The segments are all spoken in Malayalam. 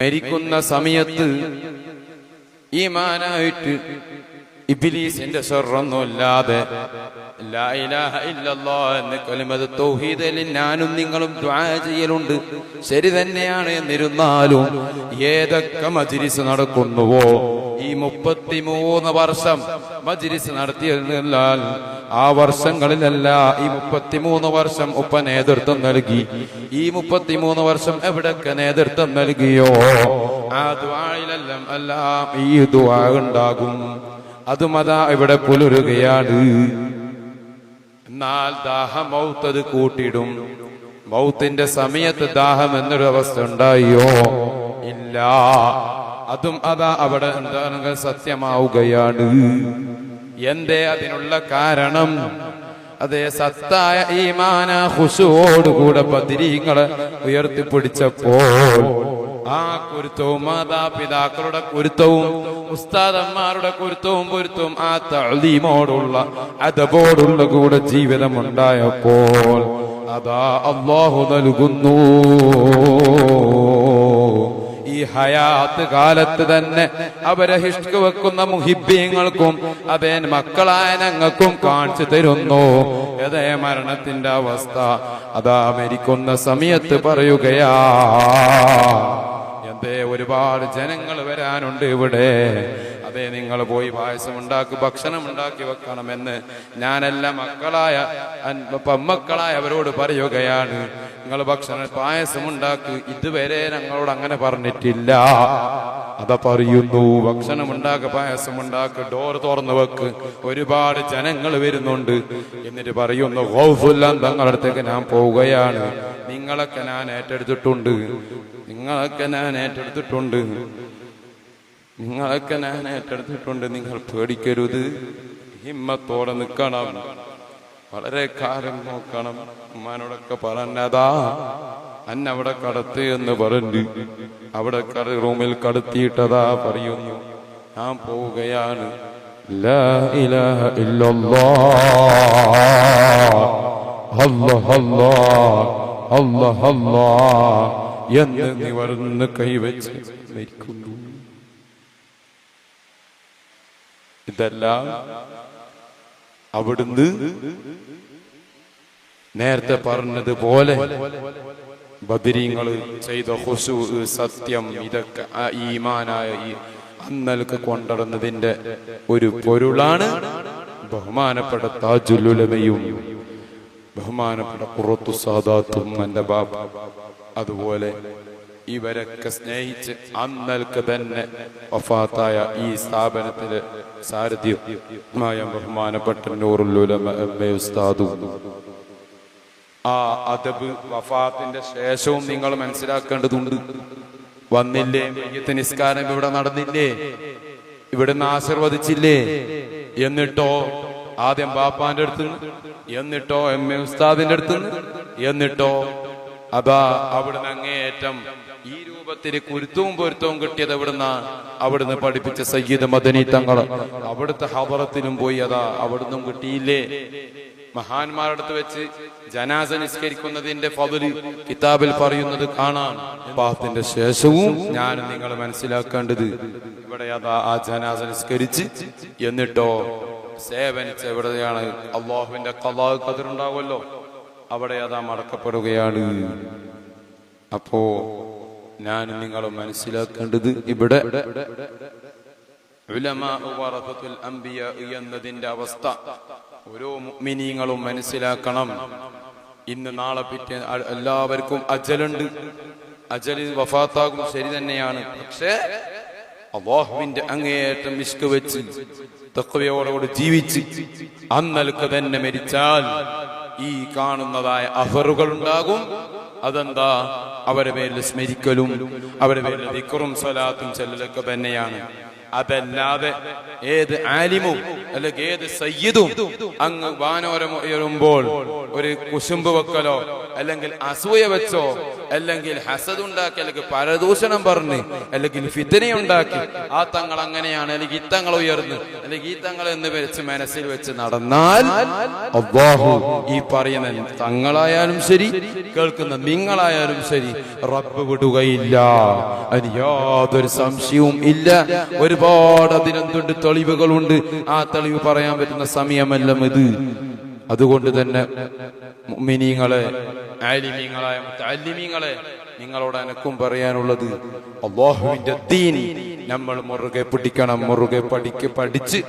മരിക്കുന്ന സമയത്ത് ഈമാനായിട്ട് ഇബ്ലീസിന്റെ ശർറൊന്നുമില്ലാതെ ലാ ഇലാഹ ഇല്ലല്ലാഹ് എന്ന കലിമത്ത് തൗഹീദിൽ ഞാനും നിങ്ങളും ദുആ ചെയ്യലുണ്ട്. ശരി തന്നെയാണ്. എന്നിരുന്നാലും ഏതൊക്കെ മജ്‌ലിസ് നടക്കുന്നുവോ ഈ 33 വർഷം മജ്‌ലിസ് നടത്തിയാൽ ആ വർഷങ്ങളിലല്ല ഈ 33 വർഷം ഉപ്പ നേതൃത്വം നൽകി. ഈ 33 വർഷം എവിടൊക്കെ നേതൃത്വം നൽകിയോ ആ ദുആയിലെല്ലാം എല്ലാം ഈ ദുആ ഉണ്ടാകും. അതും അതാ ഇവിടെ പുലരുകയാണ്. എന്നാൽ ദാഹം മൗത്ത് കൂട്ടിടും. മൗത്തിന്റെ സമയത്ത് ദാഹം എന്നൊരു അവസ്ഥ ഉണ്ടായോ? ഇല്ല. അതും അതാ അവിടെ എന്താണെങ്കിൽ സത്യമാവുകയാണ്. എന്തേ അതിനുള്ള കാരണം? അതേ സത്തായ ഈമാന ഖുശൂഅോടുകൂടെ ബദരീങ്ങളെ ഉയർത്തിപ്പിടിച്ചപ്പോൾ ആ കുരുത്തവും മാതാപിതാക്കളുടെ കുരുത്തവും ഉസ്താദന്മാരുടെ കുരുത്തവും പൊരുത്തവും ആ തഅ്ലീമോടുള്ള അദബോടുള്ള കൂടെ ജീവിതം ഉണ്ടായപ്പോൾ അതാ അല്ലാഹു നൽകുന്നു. ഈ ഹയാത്ത് കാലത്ത് തന്നെ അവരെ ഹിഷ്ക് വെക്കുന്ന മുഹിബ്ബീങ്ങൾക്കും അതേ മക്കളായ ഞങ്ങൾക്കും കാണിച്ചു തരുന്നു. അതേ മരണത്തിന്റെ അവസ്ഥ അതാ മരിക്കുന്ന സമയത്ത് പറയുകയാ. എന്തേ ഒരുപാട് ജനങ്ങൾ വരാനുണ്ട് ഇവിടെ. അതെ, നിങ്ങൾ പോയി പായസം ഉണ്ടാക്കി ഭക്ഷണം ഉണ്ടാക്കി വെക്കണമെന്ന് ഞാനെല്ലാം മക്കളായ പെമ്മക്കളായ അവരോട് പറയുകയാണ്. നിങ്ങൾ ഭക്ഷണം പായസം ഉണ്ടാക്കി. ഇതുവരെ ഞങ്ങളോട് അങ്ങനെ പറഞ്ഞിട്ടില്ല. അതാ പറയുന്നു, ഭക്ഷണം ഉണ്ടാക്കി പായസം ഉണ്ടാക്കി ഡോർ തുറന്നു വെക്ക്, ഒരുപാട് ജനങ്ങൾ വരുന്നുണ്ട്. എന്നിട്ട് പറയുന്നു, ഗൗസുല്ലാൻ തങ്ങളുടെ അടുത്തേക്ക് ഞാൻ പോവുകയാണ്. നിങ്ങളൊക്കെ ഞാൻ ഏറ്റെടുത്തിട്ടുണ്ട്. നിങ്ങൾ പേടിക്കരുത്. ഹിമ്മത്തോടെ നിൽക്കണം. വളരെ കാലം നോക്കണം. ഉമ്മാനോടൊക്കെ പറഞ്ഞതാ അന്നവിടെ കടത്ത് എന്ന് പറഞ്ഞു. അവിടെ റൂമിൽ കടത്തിയിട്ടതാ പറയുന്നു, ഞാൻ പോവുകയാണ്. ലാ ഇലാഹ ഇല്ലല്ലാഹ് അല്ലാഹ് അല്ലാഹ് അല്ലാഹ് അല്ലാഹ് എന്ന് നിവർന്ന് കൈവച്ച് മരിക്കുന്നു. ഇതെല്ലാം അവിടുന്ന് നേരത്തെ പറഞ്ഞതുപോലെ ബദരീങ്ങൾ ചെയ്ത ഖുശൂ, സത്യം, ഇതൊക്കെ ആ ഈമാനായ ഈ അന്നൽക്ക് കൊണ്ടുവന്നതിന്റെ ഒരു പൊരുളാണ്. ബഹുമാനപ്പെട്ട താജുൽ ഉലമയും ബഹുമാനപ്പെട്ട ഖുറത്തു സാദാത്തും എന്റെ ബാബ, അതുപോലെ ഇവരൊക്കെ സ്നേഹിച്ച് അന്നൽക്ക് തന്നെ വഫാത്തായ ഈ സ്ഥാപനത്തിലെ സാരഥ്യമായ ബഹുമാനപ്പെട്ട നൂറുൽ ഉലമ ഉസ്താദും ആ അദബ് വഫാത്തിന്റെ ശേഷവും നിങ്ങൾ മനസ്സിലാക്കേണ്ടതുണ്ട്. വന്നില്ലേ? മയ്യിത്ത് നിസ്കാരം ഇവിടെ നടന്നില്ലേ? ഇവിടുന്ന് ആശീർവദിച്ചില്ലേ? എന്നിട്ടോ ആദ്യം ബാപ്പാന്റെ അടുത്തുനിന്ന്, എന്നിട്ടോ എം.എ. ഉസ്താദിന്റെ അടുത്തുനിന്ന്, എന്നിട്ടോ അതാ അവിടുന്ന് അങ്ങേയറ്റം ഈ രൂപത്തിൽ കുരുത്തവും പൊരുത്തവും കിട്ടിയത് എവിടുന്നാ? അവിടുന്ന് പഠിപ്പിച്ച സയ്യിദ് മദനി തങ്ങൾ അവിടുത്തെ ഹദറത്തിനും പോയി. അതാ അവിടുന്നും കിട്ടിയില്ലേ? മഹാന്മാരുടെ അടുത്ത് വെച്ച് ജനാസ നിസ്കരിക്കുന്നതിന്റെ ഫദ്ല് കിതാബിൽ പറയുന്നത് കാണാം. പാപത്തിന്റെ ശേഷവും ഞാനും നിങ്ങൾ മനസ്സിലാക്കേണ്ടത് ഇവിടെ അതാ ആ ജനാസ നിസ്കരിച്ച് എന്നിട്ടോ സേവനിച്ച് എവിടെയാണ് അള്ളാഹുവിന്റെ ഖളാ ഖദർ ഉണ്ടാവുമല്ലോ, അവിടെ അതാ മടക്കപ്പെടുകയാണ്. അപ്പോ ഞാനും നിങ്ങളും മനസ്സിലാക്കേണ്ടത് ഇവിടെ ഉലമാ വറസത്തുൽ അംബിയാ എന്നതിന്റെ അവസ്ഥ ഓരോ മുഅ്മിനീങ്ങളും മനസ്സിലാക്കണം. ഇന്ന് നാളെ പിറ്റേ എല്ലാവർക്കും അജലുണ്ട്. അജല് വഫാത്താകും, ശരി തന്നെയാണ്. പക്ഷേ അല്ലാഹുവിന്റെ അങ്ങേയറ്റം ഇഷ്ക് വെച്ച് തഖ്വയോടെ ജീവിച്ച് അന്നൽക്ക് തന്നെ മരിച്ചാൽ ഈ കാണുന്നതായ അഫറുകൾ ഉണ്ടാകും. അതെന്താ? അവരുടെ പേരിൽ സ്മരിക്കലും അവരുടെ പേരിൽ ദിക്റും സ്വലാത്തും ചെല്ലലൊക്കെ തന്നെയാണ്. അതല്ലാതെ ഏത് ആലിമും അല്ലെങ്കിൽ ഏത് സയ്യിദും അങ്ങ് വാനോരം ഉയരുമ്പോൾ ഒരു കുശുമ്പ് വെക്കലോ അല്ലെങ്കിൽ അസൂയ വെച്ചോ, അല്ലെങ്കിൽ ഹസദ് ഉണ്ടാക്കി, അല്ലെങ്കിൽ പരദൂഷണം പറഞ്ഞ്, അല്ലെങ്കിൽ ഫിത്നയുണ്ടാക്കി ആ തങ്ങൾ അങ്ങനെയാണ്, അല്ലെങ്കിൽ ഈ തങ്ങൾ ഉയർന്ന്, അല്ലെങ്കിൽ ഈ തങ്ങൾ എന്ന് വെച്ച് മനസ്സിൽ വെച്ച് നടന്നാൽ അല്ലാഹു ഈ പറയുന്ന തങ്ങളായാലും ശരി, കേൾക്കുന്ന നിങ്ങളായാലും ശരി, റബ്ബ് വിടുകയില്ല. അതിന് യാതൊരു സംശയവും ഇല്ല. ഒരുപാട് അതിനെന്തുണ്ട് തെളിവുകളുണ്ട്. ആ തെളിവ് പറയാൻ പറ്റുന്ന സമയമെല്ലാം ഇത്. അതുകൊണ്ട് തന്നെ മുഅ്മിനീങ്ങളെ, ആലിമീങ്ങളായ മുതഅല്ലിമീങ്ങളെ, നിങ്ങളോട് എനക്കും പറയാനുള്ളത്, അല്ലാഹുവിന്റെ ദീൻ നമ്മൾ മുറുകെ പിടിക്കണം. മുറുകെ പഠിച്ച്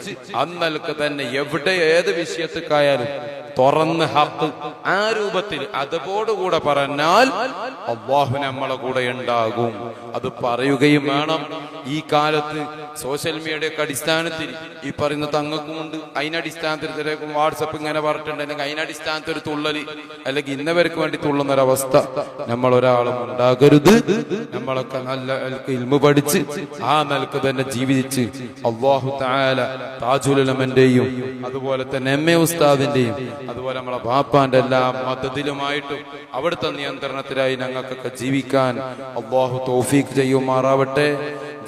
അന്നൽക്ക് തന്നെ എവിടെ ഏത് വിഷയത്തിക്കായാലും തുറന്ന് ഹക്ക് ആ രൂപത്തിൽ അതോടുകൂടെ പറഞ്ഞാൽ അല്ലാഹു നമ്മളെ കൂടെ ഉണ്ടാകും. അത് പറയുകയും വേണം. ഈ കാലത്ത് സോഷ്യൽ മീഡിയയുടെ അടിസ്ഥാനത്തിൽ ഈ പറയുന്ന തങ്ങൾക്കുമുണ്ട്. അതിനടിസ്ഥാനത്തിൽ വാട്സപ്പ് ഇങ്ങനെ പറഞ്ഞിട്ടുണ്ട്, അല്ലെങ്കിൽ അതിനടിസ്ഥാനത്തിൽ ഒരു തുള്ളല്, അല്ലെങ്കിൽ ഇന്നവർക്ക് വേണ്ടി തുള്ളുന്നൊരവസ്ഥ നമ്മൾ ഒരാളും ഉണ്ടാകരുത്. നമ്മളൊക്കെ നല്ല ഇൽമു പഠിച്ച് ആ നിലക്ക് തന്നെ ജീവിച്ച് അല്ലാഹു തആല താജുൽ ഉലമന്റെയും അതുപോലെ തന്നെ എം എ ഉസ്താദിന്റെയും അതുപോലെ നമ്മളെ ബാപ്പാന്റെ എല്ലാ മതത്തിലുമായിട്ടും അവിടുത്തെ നിയന്ത്രണത്തിലായി ഞങ്ങൾക്കൊക്കെ ജീവിക്കാൻ അല്ലാഹു തൗഫീഖ് ചെയ്യുമാറാവട്ടെ.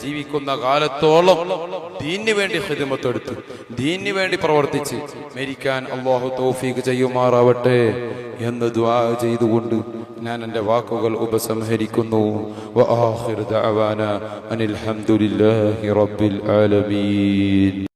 ജീവിക്കുന്ന കാലത്തോളം ദീനിന് വേണ്ടി ഖിദ്മത്ത് എടുത്ത് ദീനിന് വേണ്ടി പ്രവർത്തിച്ച് മരിക്കാൻ അല്ലാഹു തൗഫീഖ് ചെയ്യുമാറാവട്ടെ എന്ന് ദുആ ചെയ്തുകൊണ്ട് ഞാൻ എൻ്റെ വാക്കുകൾ ഉപസംഹരിക്കുന്നു. വആഖിറു ദഅവാനാ അനിൽ ഹംദുലില്ലാഹി റബ്ബിൽ ആലമീൻ.